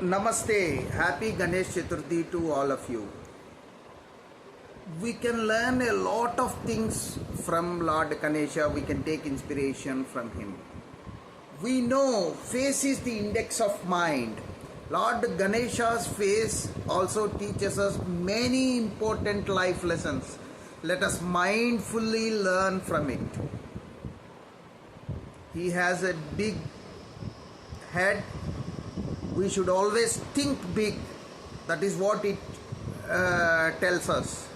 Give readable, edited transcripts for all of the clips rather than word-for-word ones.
Namaste, happy Ganesh Chaturthi to all of you. We can learn a lot of things from Lord Ganesha, we can take inspiration from him. We know face is the index of mind. Lord Ganesha's face also teaches us many important life lessons. Let us mindfully learn from it. He has a big head. We should always think big. That is what it tells us.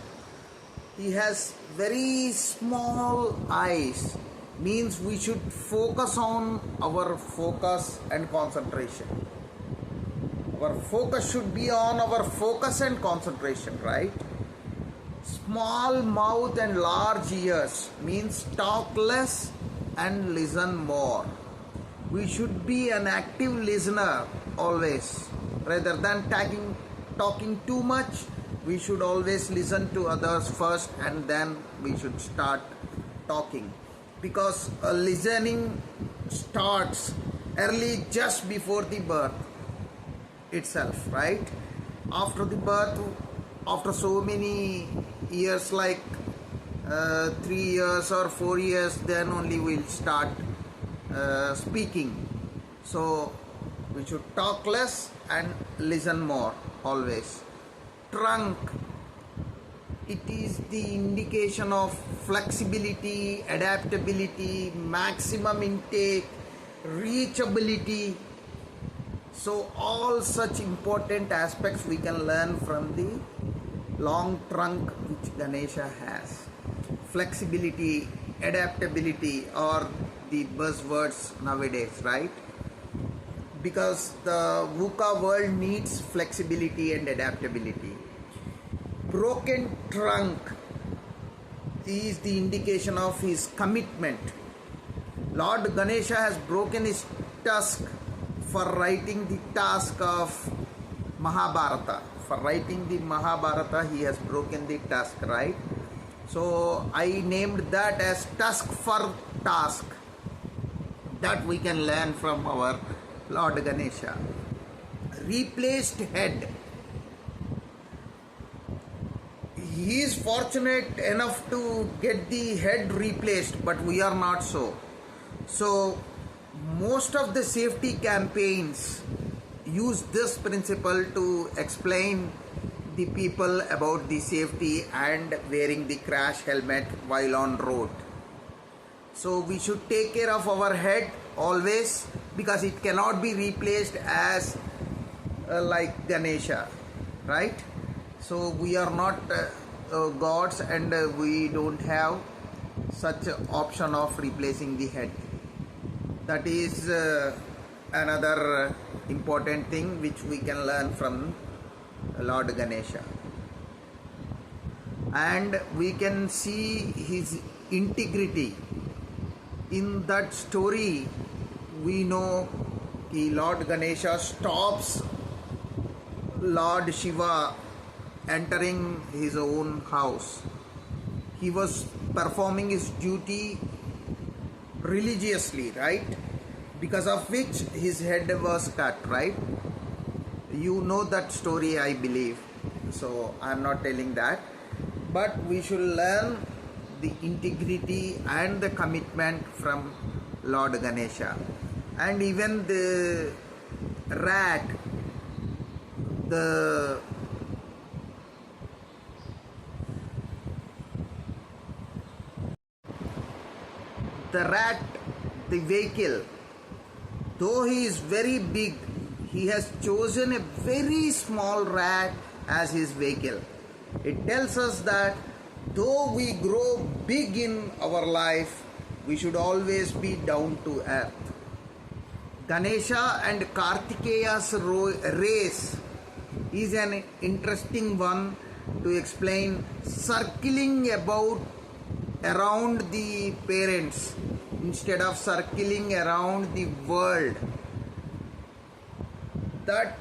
He has very small eyes. Means we should focus on our focus and concentration. Our focus should be on our focus and concentration, right? Small mouth and large ears means talk less and listen more. We should be an active listener always. Rather than talking too much, we should always listen to others first and then we should start talking. Because listening starts early, just before the birth itself, right? After the birth, after so many years, like 3 years or 4 years, then only we'll start speaking. So we should talk less and listen more always. Trunk, it is the indication of flexibility, adaptability, maximum intake, reachability. So all such important aspects we can learn from the long trunk which Ganesha has. Flexibility, adaptability are the buzzwords nowadays, right? Because the VUCA world needs flexibility and adaptability. Broken trunk is the indication of his commitment. Lord Ganesha has broken his tusk for writing the task of Mahabharata. For writing the Mahabharata, he has broken the tusk, right? So I named that as Tusk for Task. That we can learn from our Lord Ganesha. Replaced head. He is fortunate enough to get the head replaced, but we are not so. So most of the safety campaigns use this principle to explain the people about the safety and wearing the crash helmet while on road. So we should take care of our head always, because it cannot be replaced as like Ganesha, right? So we are not gods and we don't have such option of replacing the head. That is another important thing which we can learn from Lord Ganesha. And we can see his integrity. In that story, we know Lord Ganesha stops Lord Shiva entering his own house. He was performing his duty religiously, right? Because of which his head was cut, right? You know that story, I believe. So I'm not telling that. But we should learn the integrity and the commitment from Lord Ganesha. And even the rat, the vehicle, though he is very big, he has chosen a very small rat as his vehicle. It tells us that though we grow big in our life, we should always be down to earth. Ganesha and Kartikeya's race is an interesting one to explain. Circling around the parents instead of circling around the world. That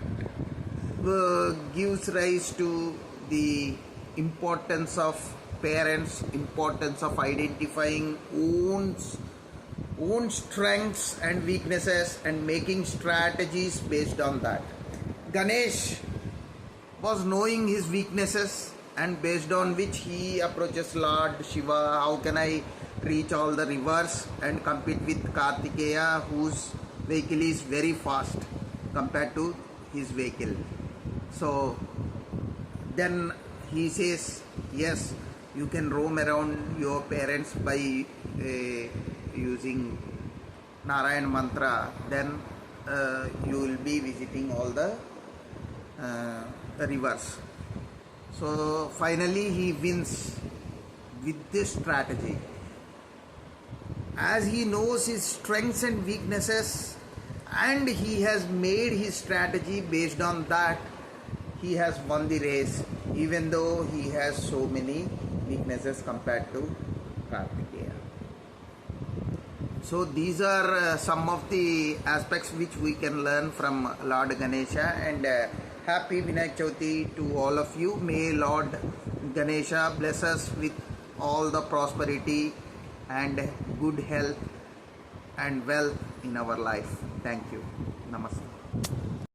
gives rise to the importance of parents, importance of identifying own strengths and weaknesses and making strategies based on that. Ganesh was knowing his weaknesses, and based on which he approaches Lord Shiva. How can I reach all the rivers and compete with Kartikeya, whose vehicle is very fast compared to his vehicle? So then he says, yes, you can roam around your parents by using Narayan mantra. Then you will be visiting all the rivers. So finally he wins with this strategy. As he knows his strengths and weaknesses, and he has made his strategy based on that, he has won the race, even though he has so many weaknesses compared to Kartikeya. So these are some of the aspects which we can learn from Lord Ganesha, and happy Vinayak Chaturthi to all of you. May Lord Ganesha bless us with all the prosperity and good health and wealth in our life. Thank you. Namaste.